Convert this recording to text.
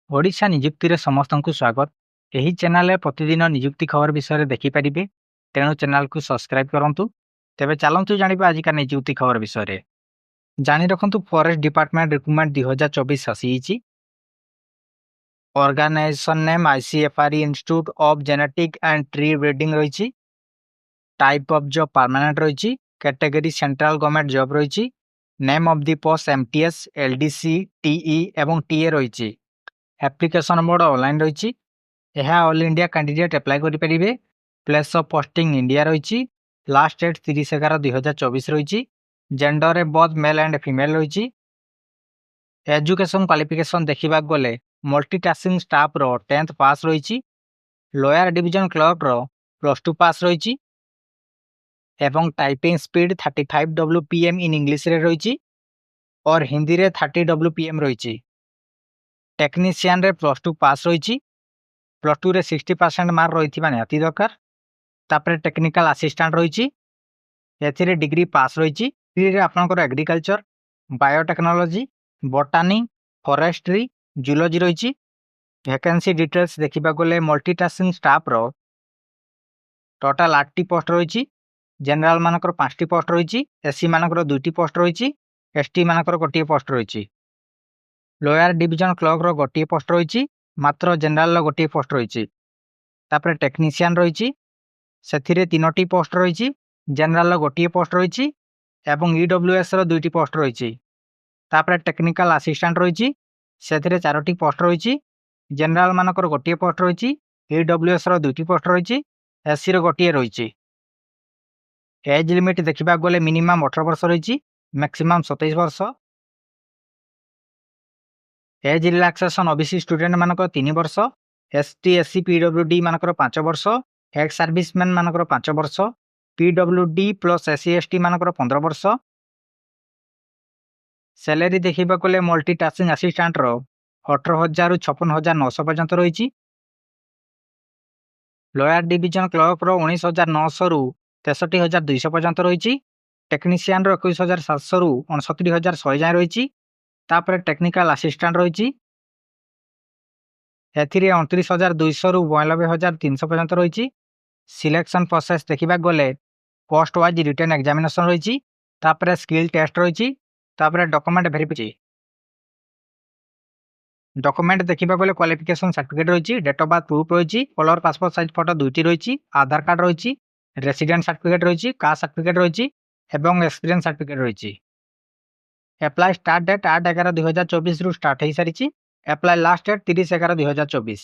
ओडिशा निजुक्ति समस्तଙ୍କୁ स्वागत। ଏହି ଚ୍ୟାନେଲରେ ପ୍ରତିଦିନ ନିଯୁକ୍ତି ଖବର ବିଷୟରେ ଦେଖିପାରିବେ। ତେଣୁ ଚ୍ୟାନେଲକୁ ସବସ୍କ୍ରାଇବ କରନ୍ତୁ। ତେବେ ଚାଲନ୍ତୁ ଜାଣିବା ଆଜିକା ନିଯୁକ୍ତି ଖବର ବିଷୟରେ। ଜାଣି ରଖନ୍ତୁ ଫରେଷ୍ଟ ଡିପାର୍ଟମେଣ୍ଟ ରିକ୍ରୁଟମେଣ୍ଟ 2024 ଆସିଛି। Organisation name ICFRE institute of genetic and tree breeding ରହିଛି। टाइप ऑफ जॉब परमानेंट रही। कैटेगरी सेंट्रल गवर्नमेंट जॉब रही। Name of the post MTS LDC TE एवं टीए रही। एप्लिकेशन मोड ऑनलाइन रही। यह all India candidate apply करेंगे। Place of posting India रही। Last date 30/11/2024 रही। Gender both male and female रही। एजुकेशन क्वालिफिकेशन देखा गले मल्टीटास्किंग स्टाफ रो 10th पास रही। लोअर डिवीजन क्लर्क रो +2 पास रही। एवं typing speed 35 WPM in English रे रही और हिंदी रे 30 WPM रही। टेक्नीशियन रे +2 पास रही। +2 रे 60% मार्क रही निहाती दरकार। तापर टेक्निकल असिस्टेंट रही। एथिरे डिग्री पास रही। डिग्री आपनकर एग्रीकल्चर, बायोटेक्नोलॉजी, बोटानी, फॉरेस्ट्री, जूलॉजी रही। वैकेंसी डिटेल्स देखा गले मल्टीटास्किंग स्टाफ रो टोटाल 8टी पोस्ट रही। जनरल मानकर 5टी पोस्ट रही। SC मानकर 2टी पोस्ट रही। ST मानकर 1टी पोस्ट रही। लोअर डिवीजन क्लर्क रो 1टी पोस्ट रही। मात्र जनरल 1टी पोस्ट रही। तापर टेक्नीशियन रही। सेथिरे 3टी पोस्ट रही। जनरल 1टी पोस्ट रही एवं EWS रो 2टी पोस्ट रही। तापर टेक्निकल असिस्टेंट रही। सेथिरे 4टी पोस्ट रही। जनरल मानकर 1टी पोस्ट रही। EWS रो 2टी पोस्ट रही। SC रो 1टी रही। एज लिमिट देखा गले मिनिमम 18 वर्ष रही। मैक्सिमम 27 वर्ष। एज रिलैक्सेशन OBC स्टूडेंट मानकर 3 वर्ष। ST SC PWD मानकर 5 वर्ष। एक्स सर्विसमैन मानकर 5 वर्ष। PWD प्लस SC ST मानकर 15 वर्ष। सैलरी देखा गले मल्टीटास्किंग असिस्टेंट रो 18,000 रु 56,900 पर्यंत रही। लोअर डिवीजन क्लर्क रो 19,900 रु 63,200 पर्यंत रही। टेक्नीशियन रो 21,700 रु 69,100 जाए रही। तापर टेक्निकल असिस्टेंट रही। एथिरे 29,200 रु 92,300 पर्यंत रही। सिलेक्शन प्रोसेस देखा गले पोस्ट वाइज रिटन एग्जामिनेशन रही। तापर स्किल टेस्ट रही। तापर डॉक्यूमेंट वेरिफिकेशन। डॉक्यूमेंट देखा गले क्वालिफिकेशन सर्टिफिकेट रही। डेट ऑफ बर्थ प्रूफ रही। कलर पासपोर्ट साइज फोटो 2टी रही। आधार कार्ड रही। रेसिडेंट सर्टिफिकेट रही। कास्ट सर्टिफिकेट रही एवं एक्सपीरियंस सर्टिफिकेट रही। एप्लाई स्टार्ट डेट 8/11/2024 रु स्टार्ट हो सारी। Apply last date 30/11/2024।